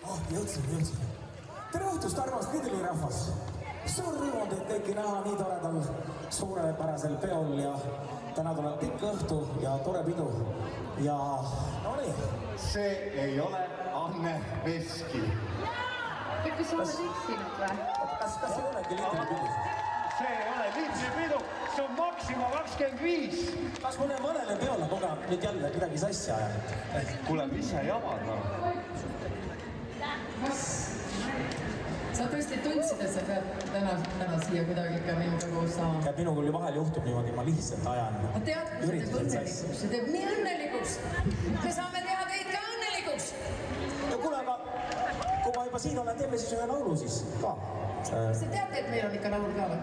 Jõudsin. Tere õhtust, armas Lidli rahvas! Suur rõõm on teid kõiki näha nii toredal suurepärasel peol ja täna tuleb pikk õhtu ja tore pidu. Ja no nii. See ei ole Anne Veski. Kas sa oled eksinud või? Kas ei olegi Lidli pidu? See ei ole Lidli pidu, see on Maxima 25. Kas mõne mõnele peole kogu aeg nüüd jälle midagi sassi ajanud? Kuule, mis sa jamad no? Kas sa tõesti tundsid, et sa pead täna siia kuidagi ikka minuga koos saama? Ja minu küll vahel juhtub niimoodi, ma lihtsalt ajan. Tead, kui see teeb õnnelikuks, see teeb nii õnnelikuks. Me saame teha teid ka õnnelikuks. Ja kuule, aga kui ma juba siin olen, teeme siis ühe laulu siis ka. Sa teate, et meil on ikka laul ka või?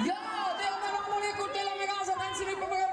Jaa, teame loomulikult, elame kaasa, tantsime ikka kõrgeme.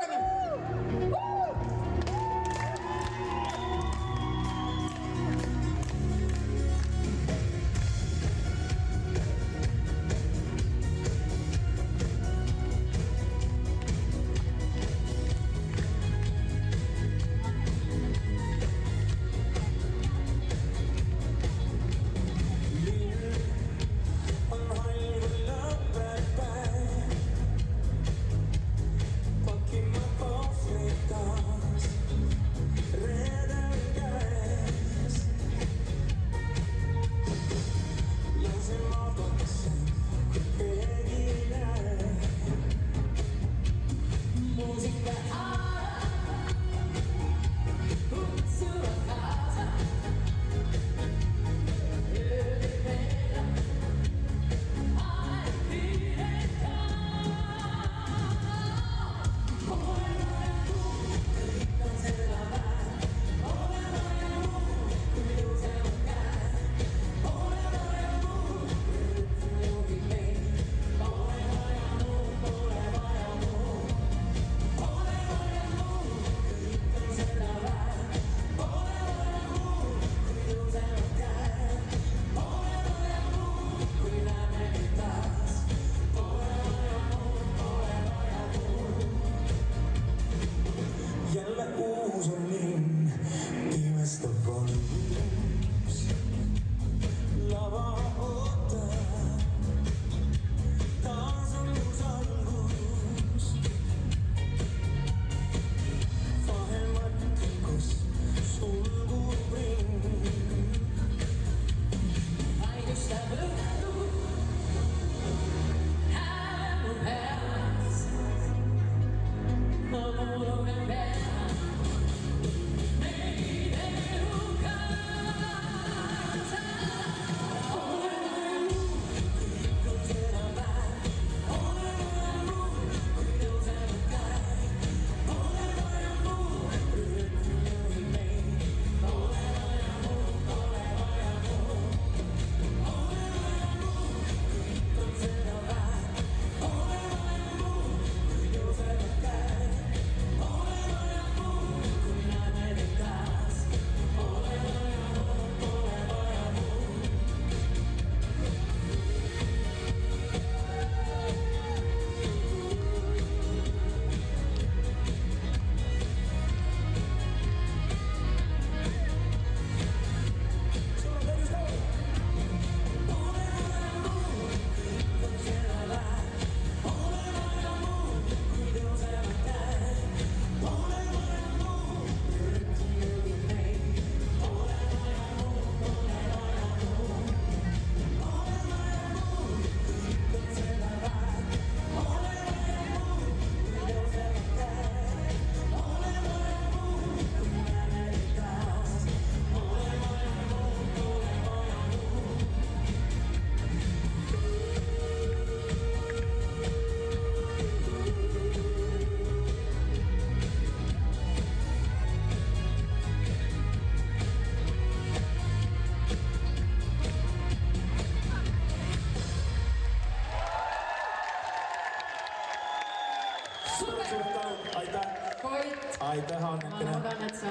Aitäh, Annekene. Ma loodan, et sa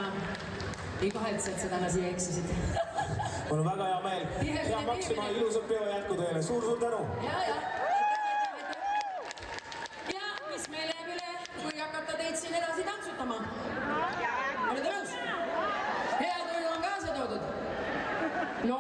ei kahetse, et sa täna siia eksisid. Mul on väga hea meel. Hea Maxima, ilusad peo jätku teile. Suur tänu. Ja. Ja mis meil jääb üle, kui hakata teid siin edasi tantsutama? Olete nõus? Hea tuju on kaasa toodud. No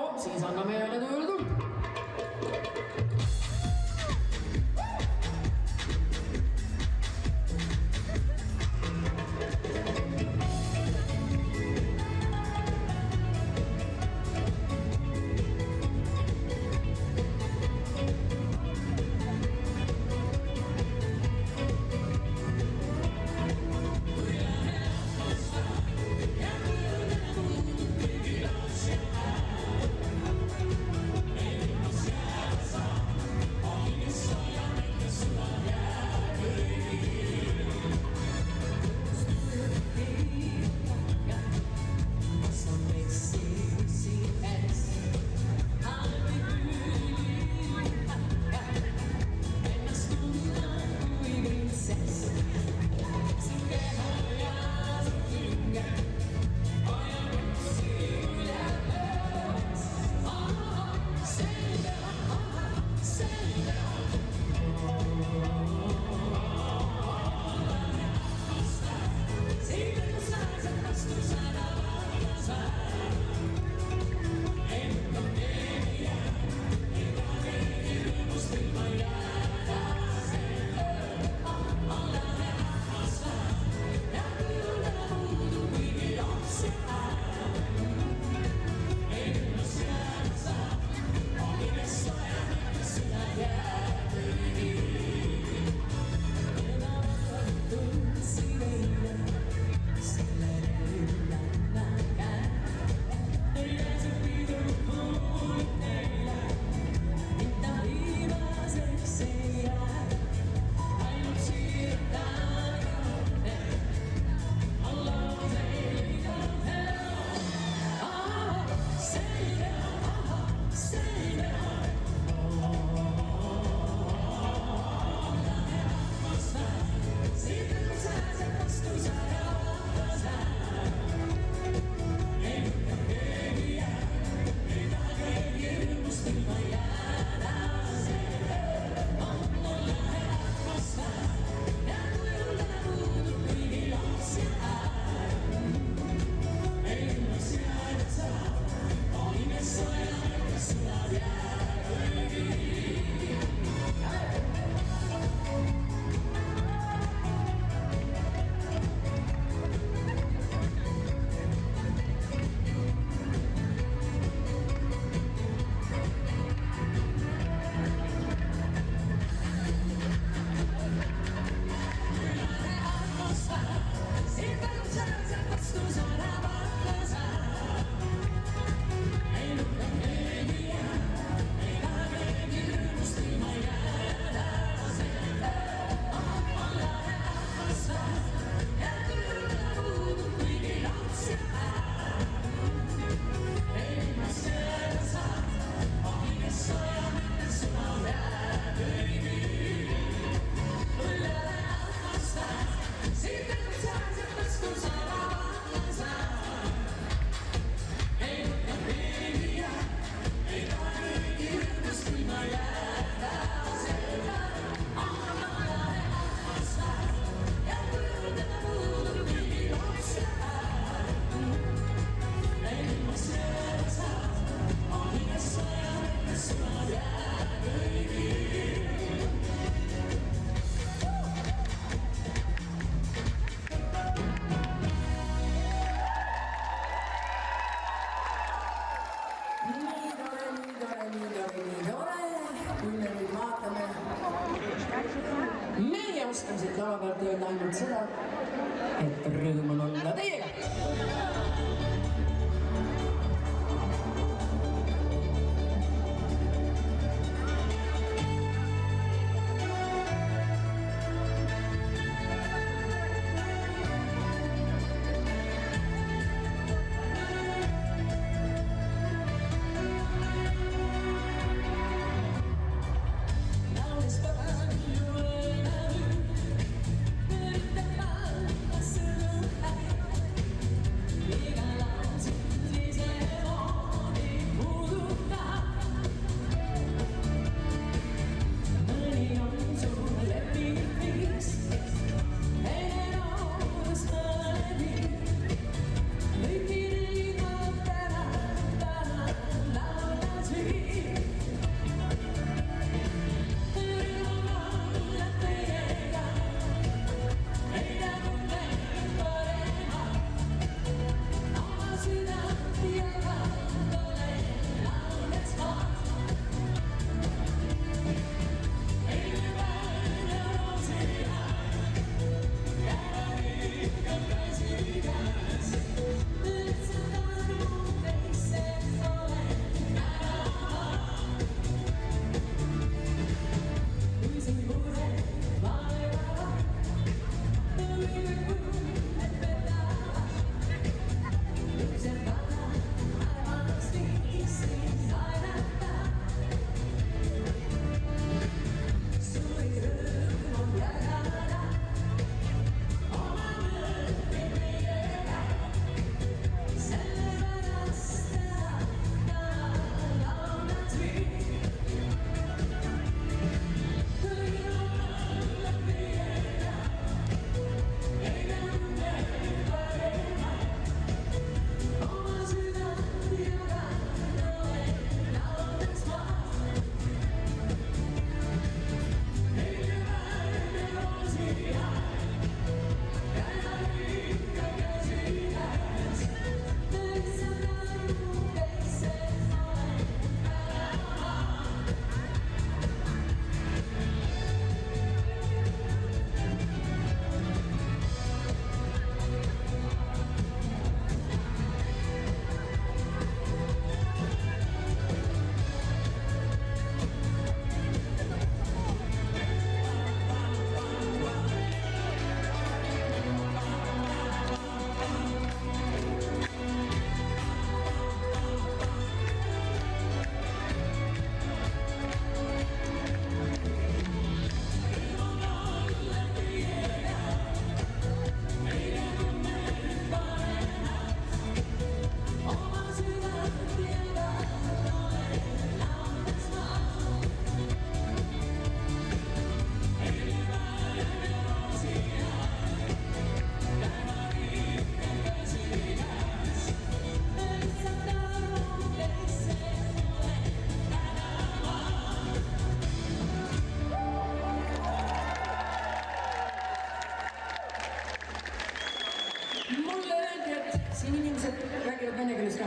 siin inimesed räägivad vene keeles ka.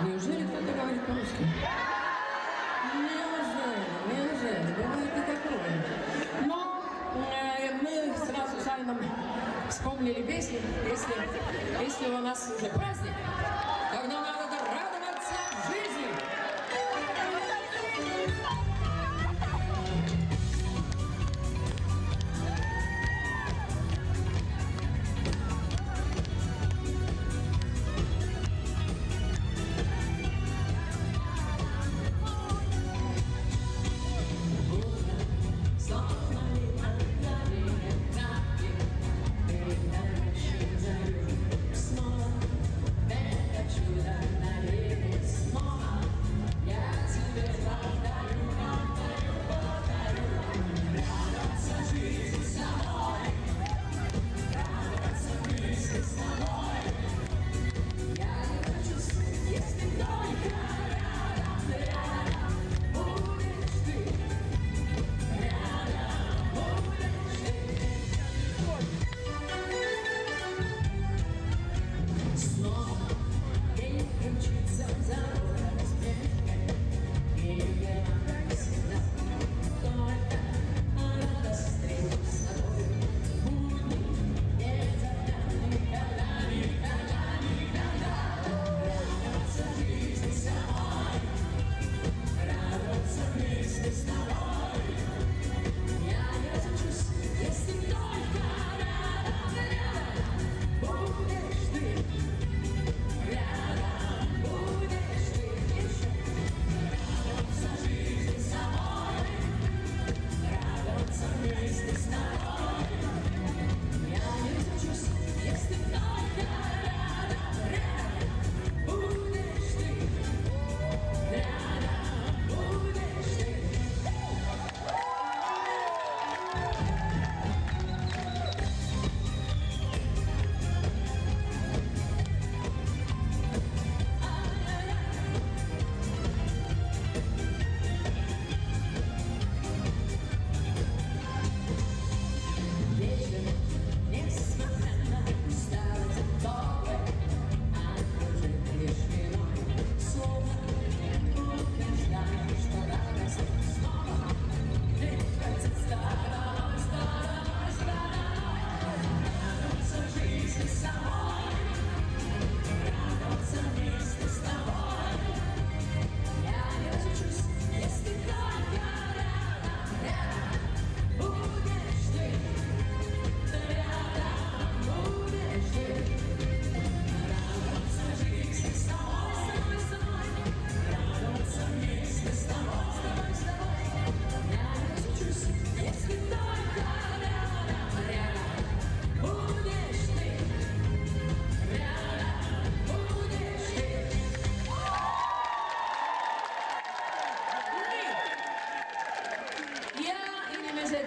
Неужели кто-то говорит по-русски? Неужели, бывает и такое. Но мы сразу с Айном вспомнили песню, если у нас уже праздник, тогда надо радоваться жизни.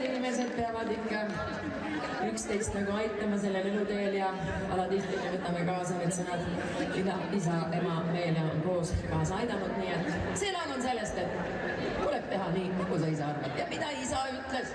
Inimesed peavad ikka üksteist nagu aitama sellel eluteel ja alatihti me võtame kaasa need sõnad, mida isa, ema meile on koos kaasa aidanud, nii et see laul on sellest, et tuleb teha nii, nagu sa isa arvad ja mida isa ütles.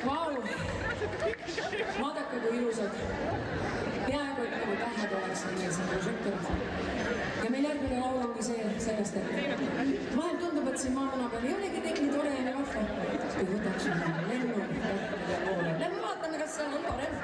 Vau! Vaadake, kui ilusad. Peaaegu, et nagu tähed oleks meil siin prožektorid. Ja meil järgmine laul ongi sellest, et vahel tundub, et siin maamuna peal ei olegi kõik nii tore ja nii vahva. Kui võtaksime lennu ja poole. Lähme vaatame, kas seal on parem.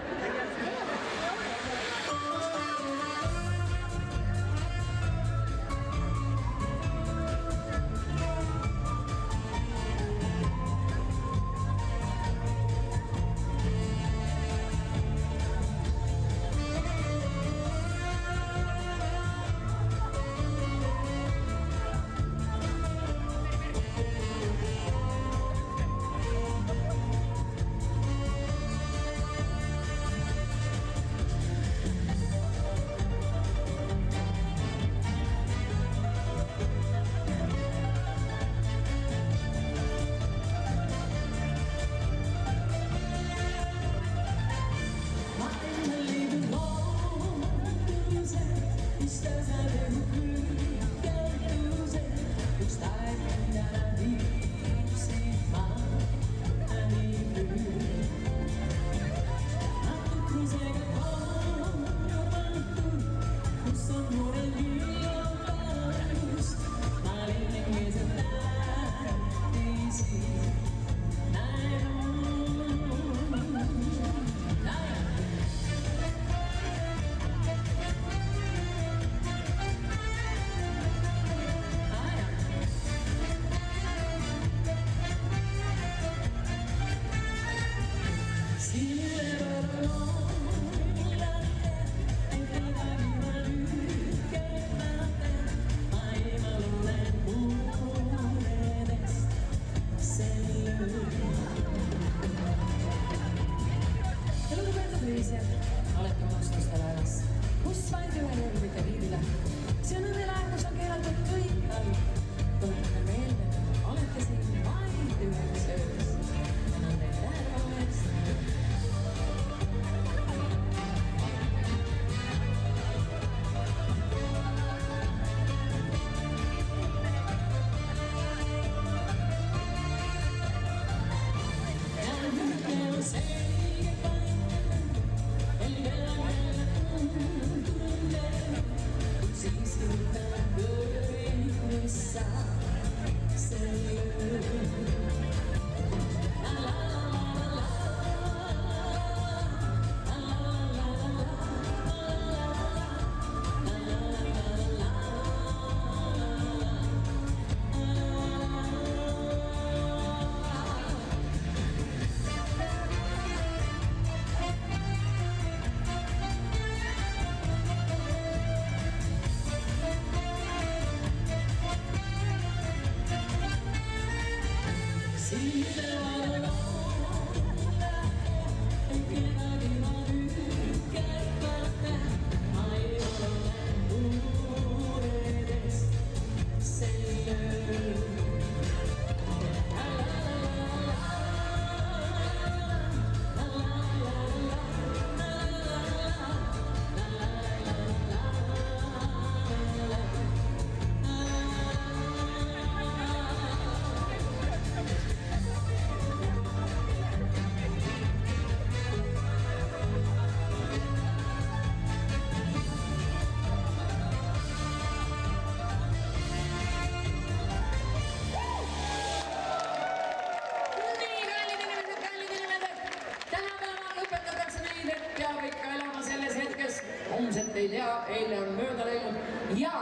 Homset ei tea, eile on mööda läinud ja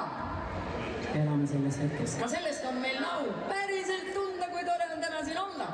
elame selles hetkes. Ka sellest on meil lau päriselt tunda, kui tore on täna siin olla.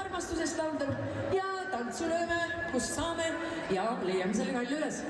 Armastusest laulda ja tantsu lööme, kus saame ja leiame selle kalli üles.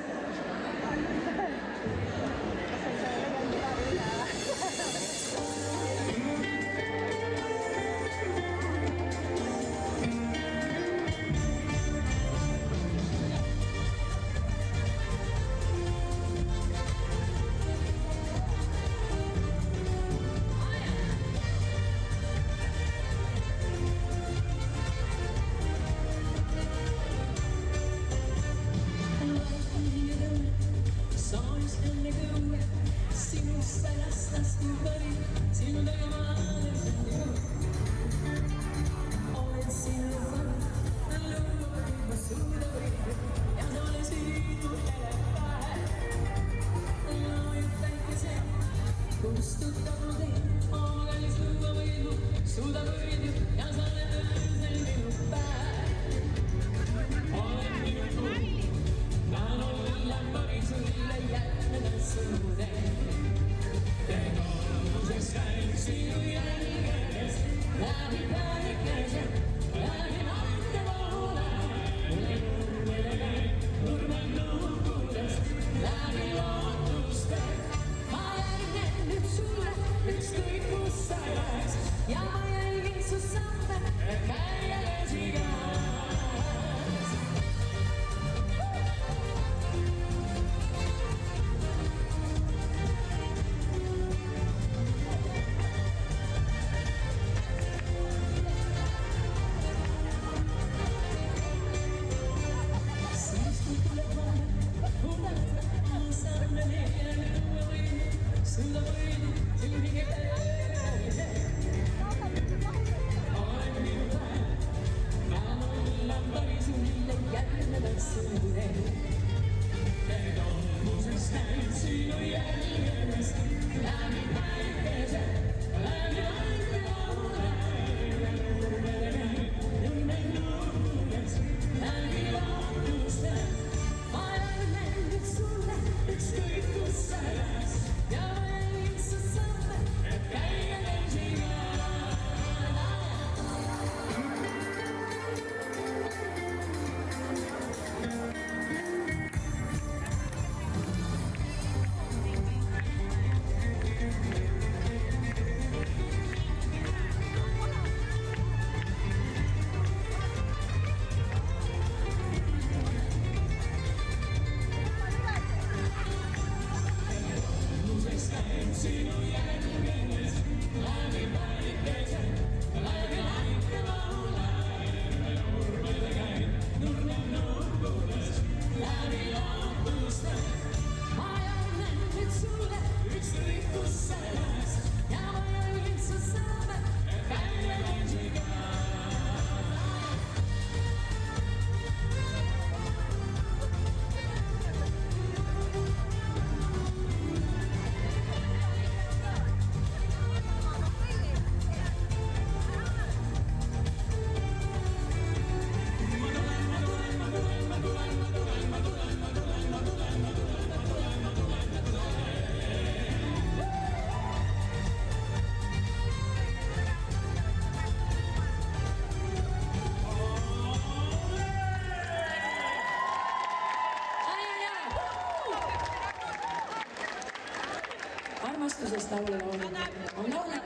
armastusest laule laulnud on laule,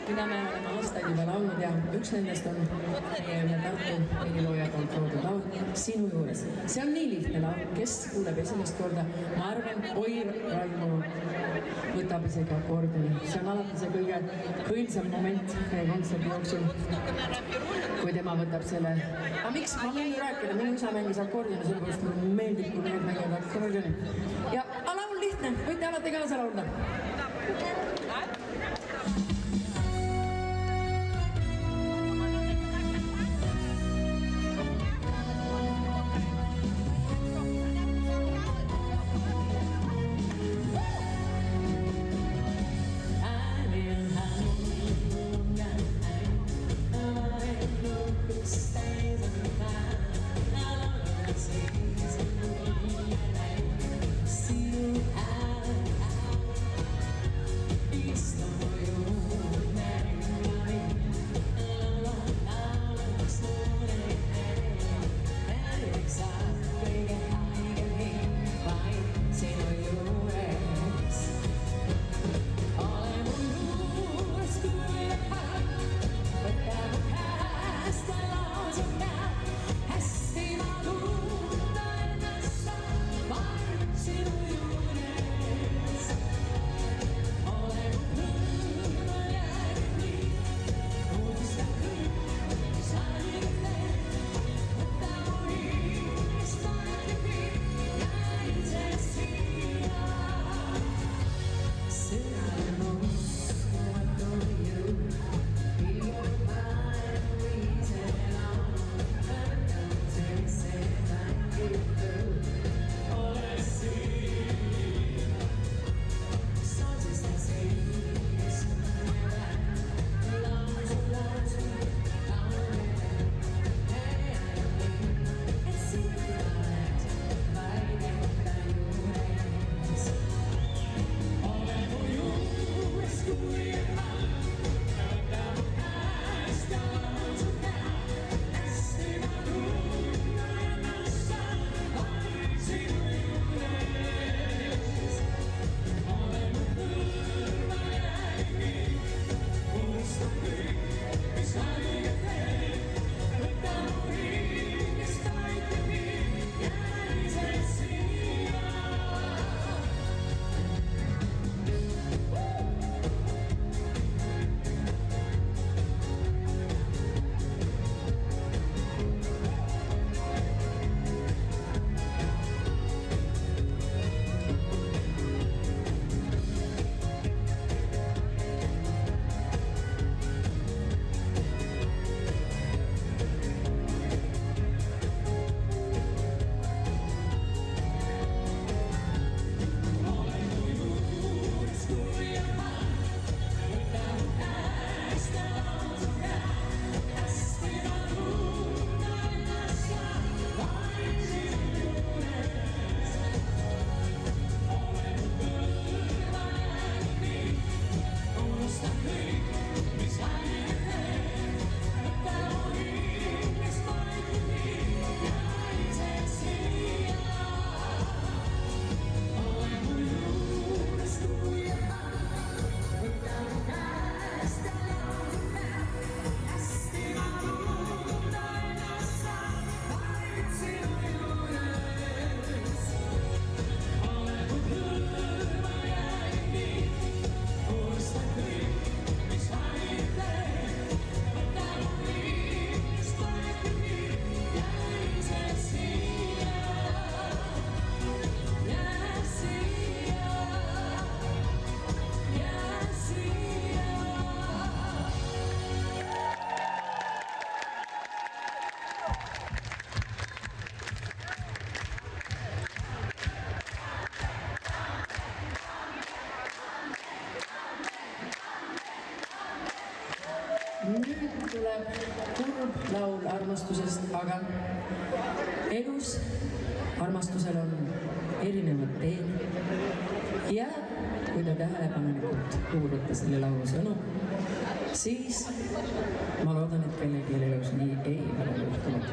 mida me oleme aastaid juba laulnud ja üks nendest on meie üle Tartu helilooja poolt loodud laul Sinu juures. See on nii lihtne laul, kes kuuleb esimest korda, ma arvan, oi Raimo võtab isegi akordioni. See on alati see kõige kõilsam moment meie kontserdi jooksul, kui tema võtab selle. Aga miks? Ma võin ju rääkida, minu isa mängis akordioni, sellepärast mulle meeldib, kui mehed mängivad akordioni. Ja laul lihtne, võite alati kaasa laulda. tuleb kurb laul armastusest, aga elus armastusel on erinevad teed ja kui te tähelepanelikult kuulate selle laulu sõnu, siis ma loodan, et kellelgi elus nii ei ole juhtunud.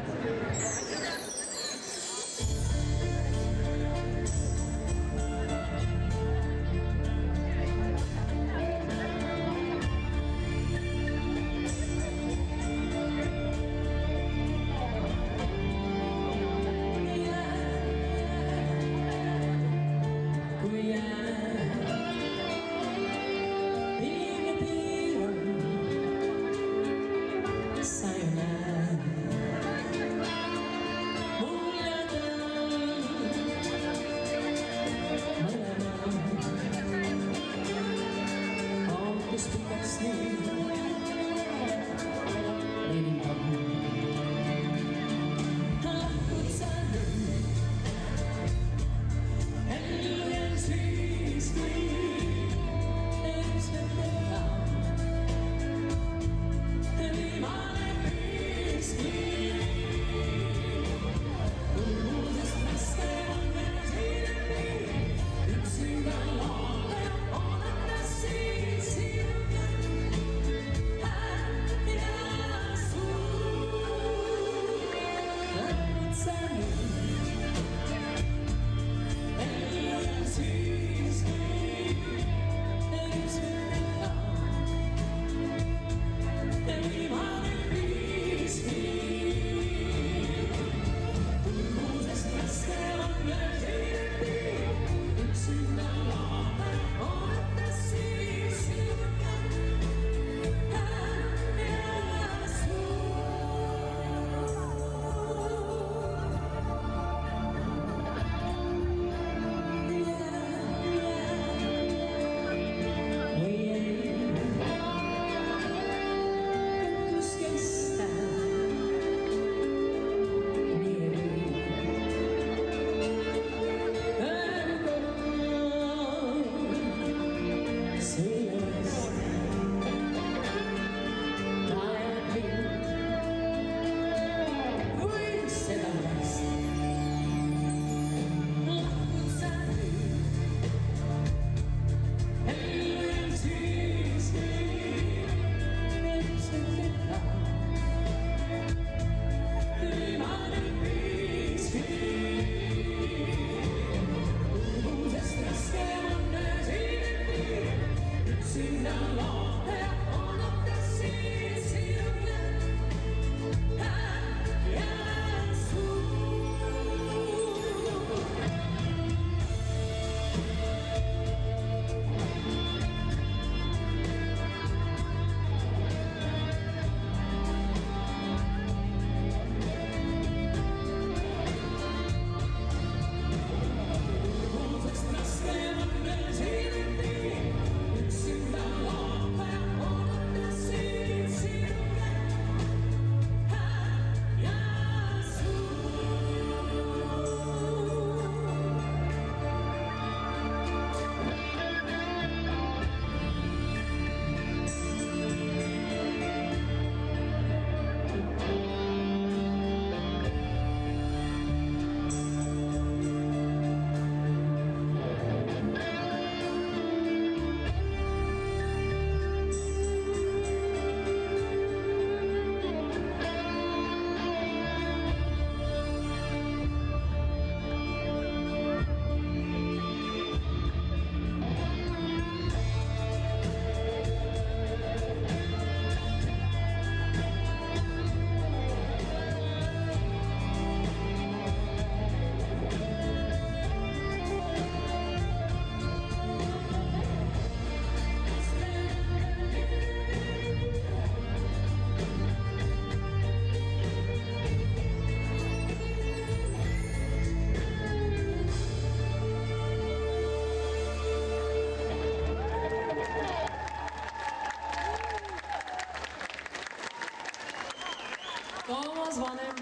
Toomas Vanem,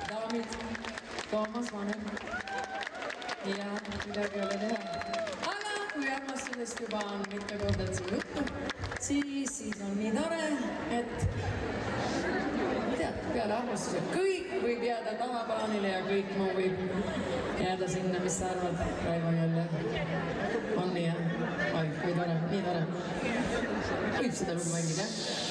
daamid, Toomas Vanem. Ja midagi ei ole teha. Aga kui armastusest juba on mitu korda siin juttu, siis on nii tore, et tead, peale armastuse kõik võib jääda tahaplaanile ja kõik muu võib jääda sinna, mis sa arvad, Raivo jälle on nii, jah? Oi, kui tore, nii tore. Võib seda lugu mängida, jah?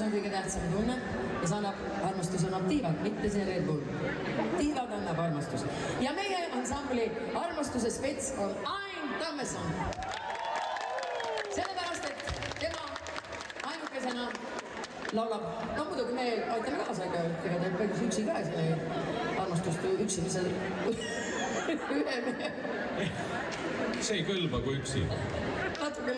Kõige tähtsam tunne ja see annab, armastus annab tiivad, mitte see Red Bull. Tiivad annab armastus. Ja meie ansambli armastuse spets on Ain Tammeson. Sellepärast, et tema ainukesena laulab, no muidugi me aitame kaasa, ega teeb päris üksi ka selle armastust üksi, mis seal ühe mehe. See ei kõlba kui üksi. Natuke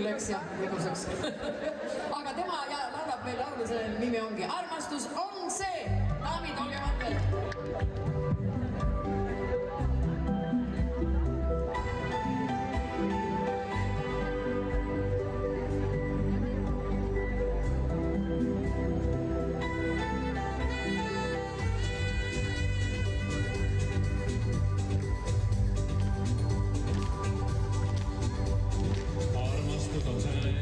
läks jah, lõbusaks. Aga tema laulab meil laulu, selle nimi ongi Armastus on see. Daamid, olge vatel. Armastus on see,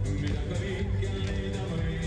mida kõik ja leida võib.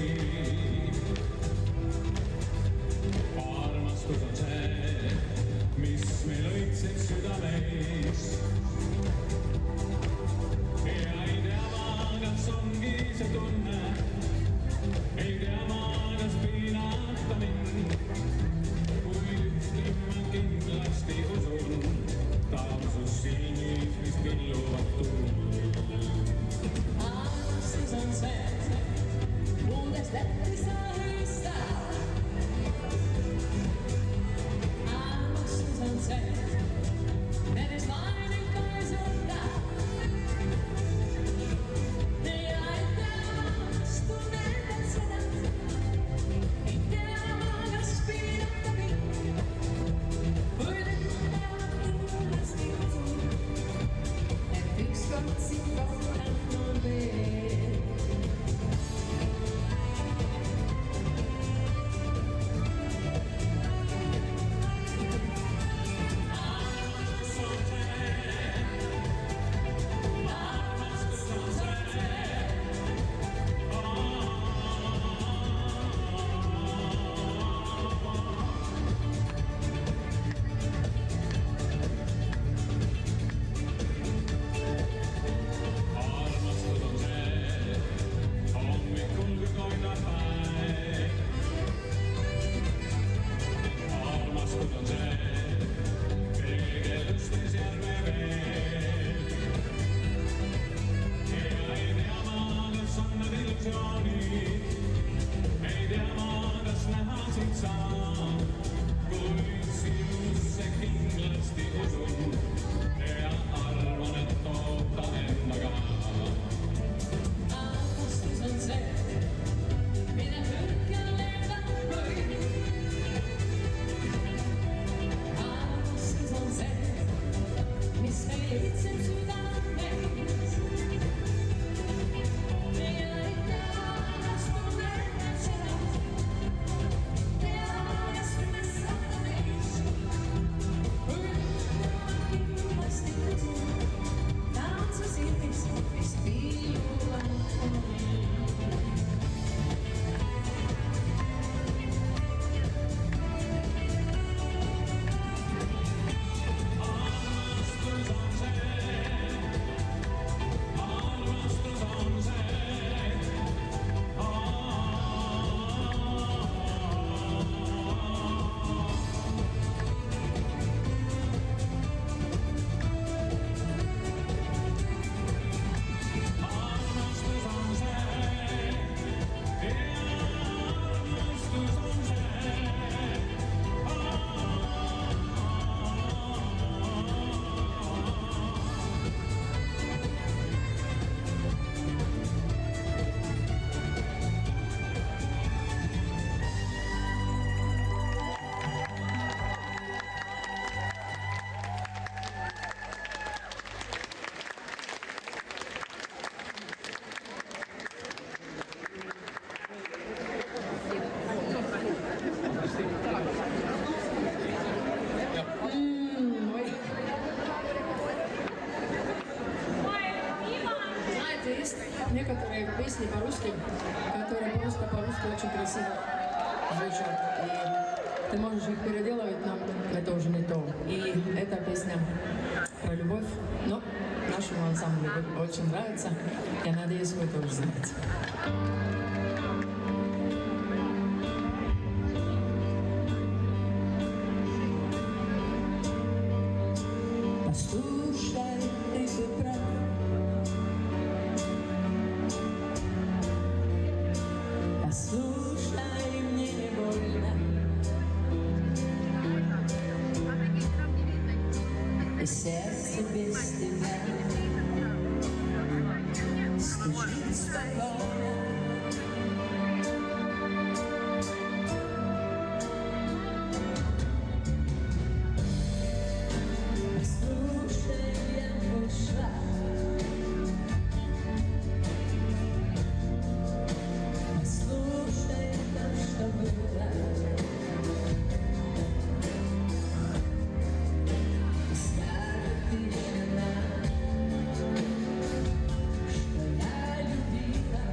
saan, kuid sinusse kindlasti usun ja arvan, et ootan endaga. Armastus on see, mida kõrgel leidab võim. Armastus on see, mis meil õitseb südames. Ja ikka armastume seda, ja armastume sada meis. Kindlasti tõsun, tahan su silmis, mis piiluvad. Знаете, есть некоторые песни по-русски, которые просто по-русски очень красиво звучат. И ты можешь их переделывать, но это уже не то. И эта песня про любовь, но нашему ансамблю очень нравится. Я надеюсь, вы тоже знаете. Послушай, ты бы прав. Послушай, мне не больно. И сердце без тебя стучит спокойно. Послушай, я ушла. Послушай то, что было. Скажет тишина, что я любила.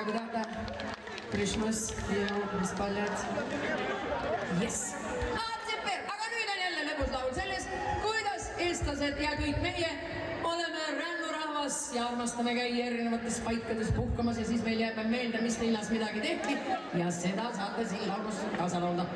praegu tahta. Christmas ja mis paljad. Yes! Aga nüüd on jälle lõbus laul selles, kuidas eestlased ja kõik meie oleme rännurahvas ja armastame käia erinevates paikades puhkamas ja siis meil jääb meelde, mis linnas midagi tehti ja seda saate siin laulus kaasa laulda.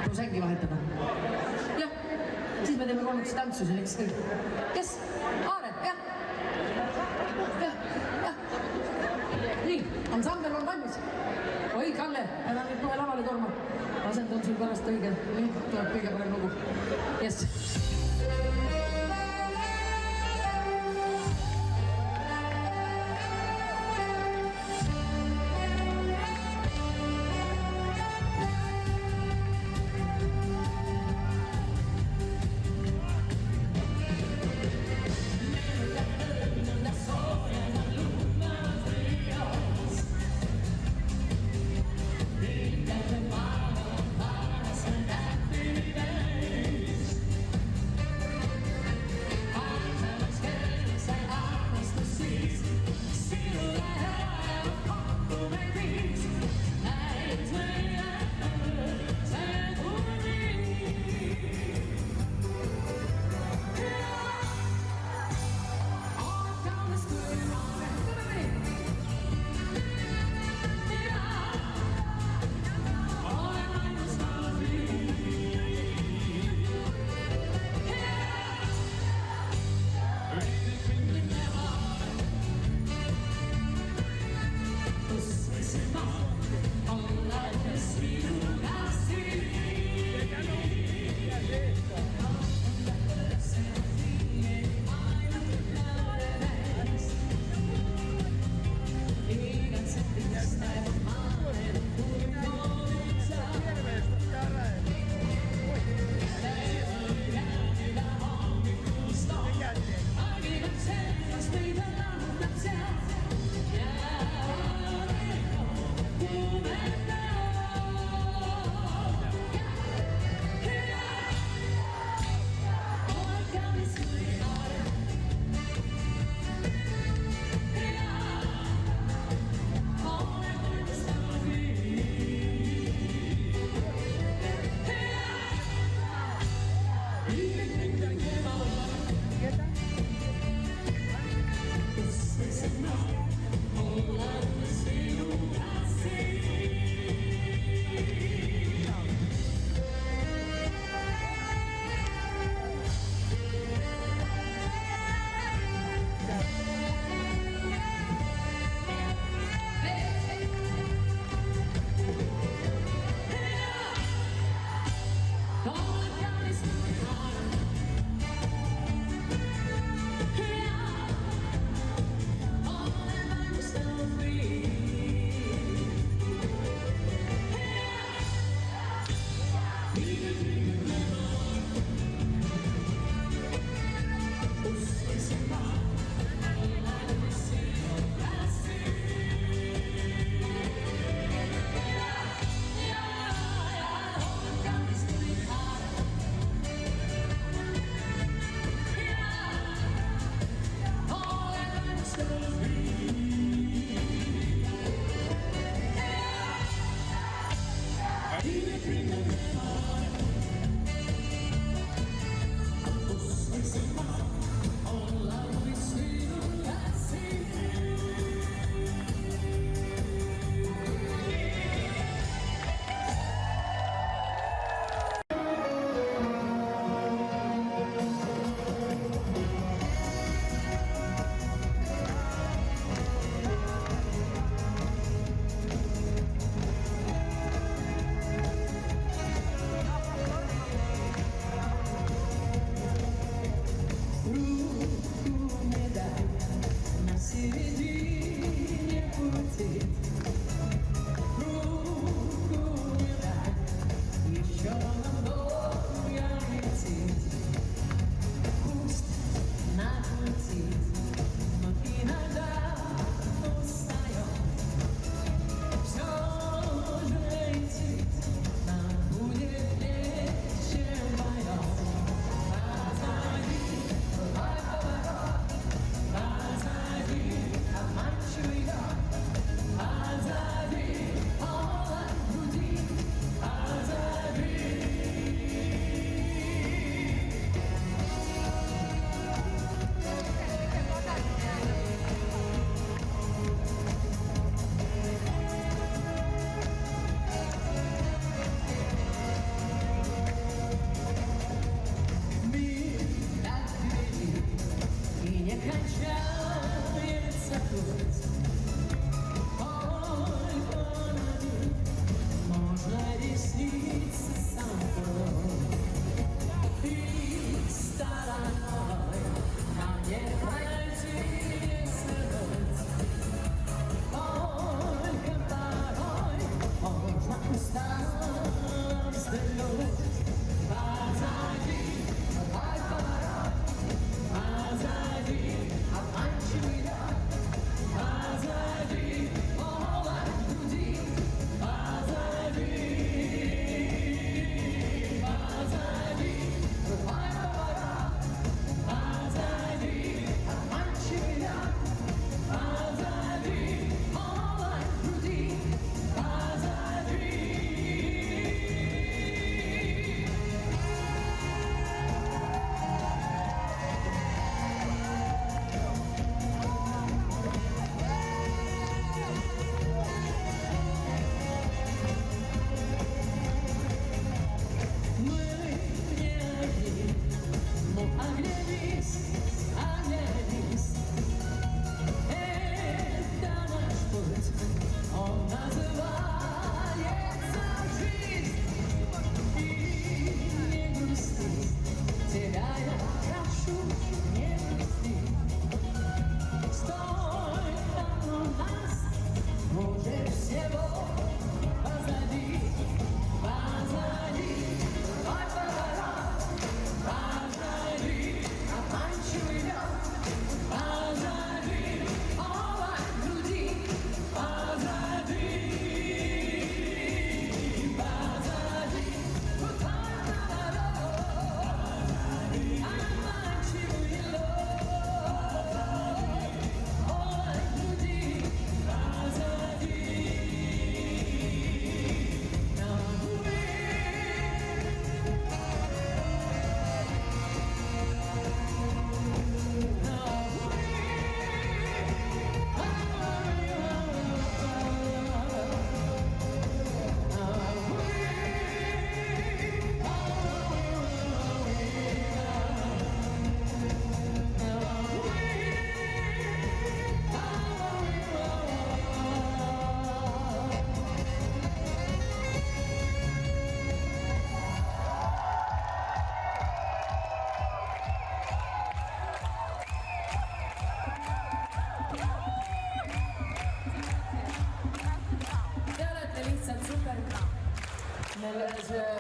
Prosengi vahetada. Jah, siis me teeme kolmeks tantsu selleks kõik. Kes? Aare, jah. Jah. Nii, ansambel on valmis. Oi, Kalle, ära nüüd kohe lavale torma. Asendan sul pärast õige. Nii, tuleb kõige parem lugu. Yes.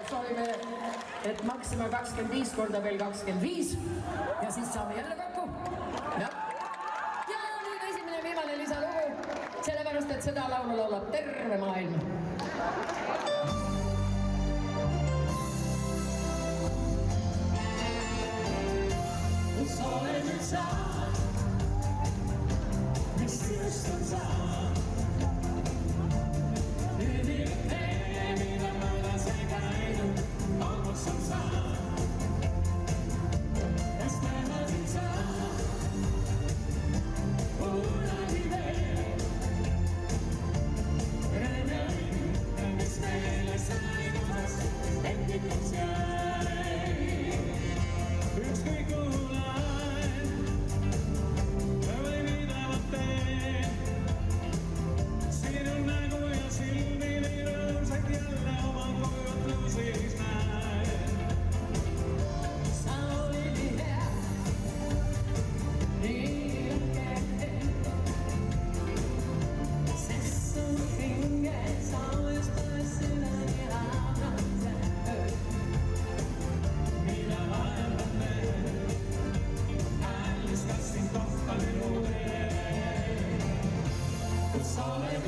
soovime, et maksime 25 korda veel 25 ja siis saame jälle kokku. Ja nüüd esimene viimane lisalugu, sellepärast, et seda laulu laulab terve maailm. Kus oled nüüd sa?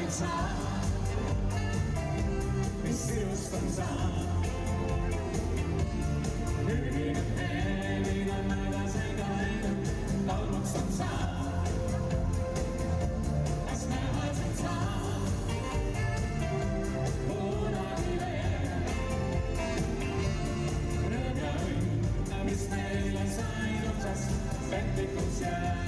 oled sa, mis sinust on saanud. Ühine tee, mida möödas ei käinud, lauluks on saanud. Kas näed sind sa kunagi veel? Rõõm ja õnn, mis meile sain otsast, petlikuks jäi.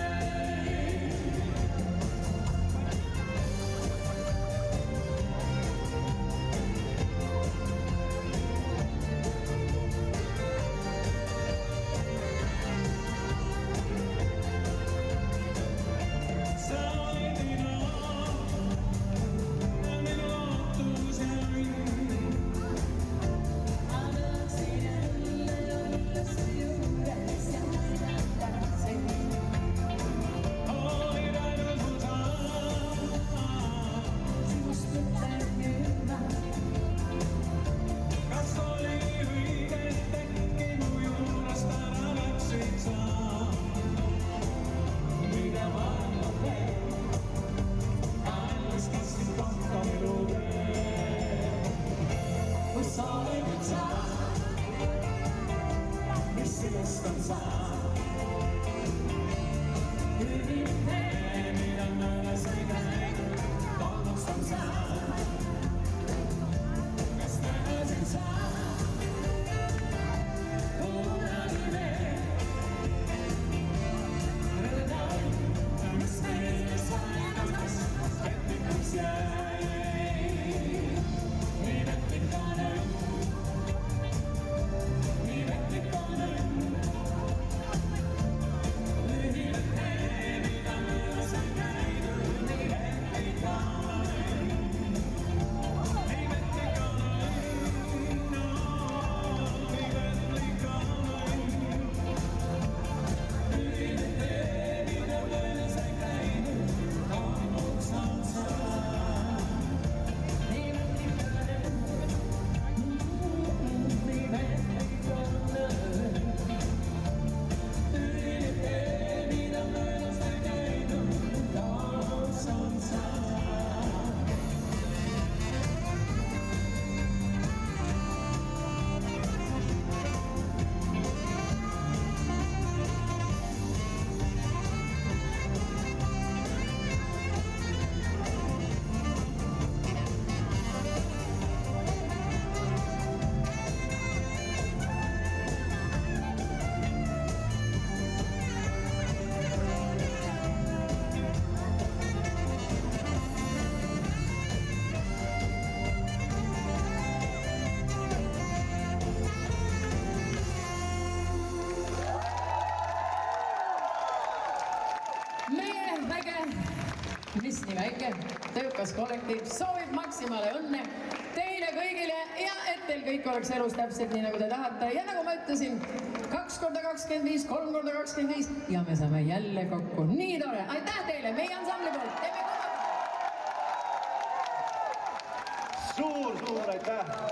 Mis nii väike, töökas kollektiiv soovib Maximale õnne teile kõigile ja et teil kõik oleks elus täpselt nii, nagu te tahate. Ja nagu ma ütlesin, 2x25, 3x25 ja me saame jälle kokku. Nii tore, aitäh teile, meie ansambli poolt. Suur aitäh!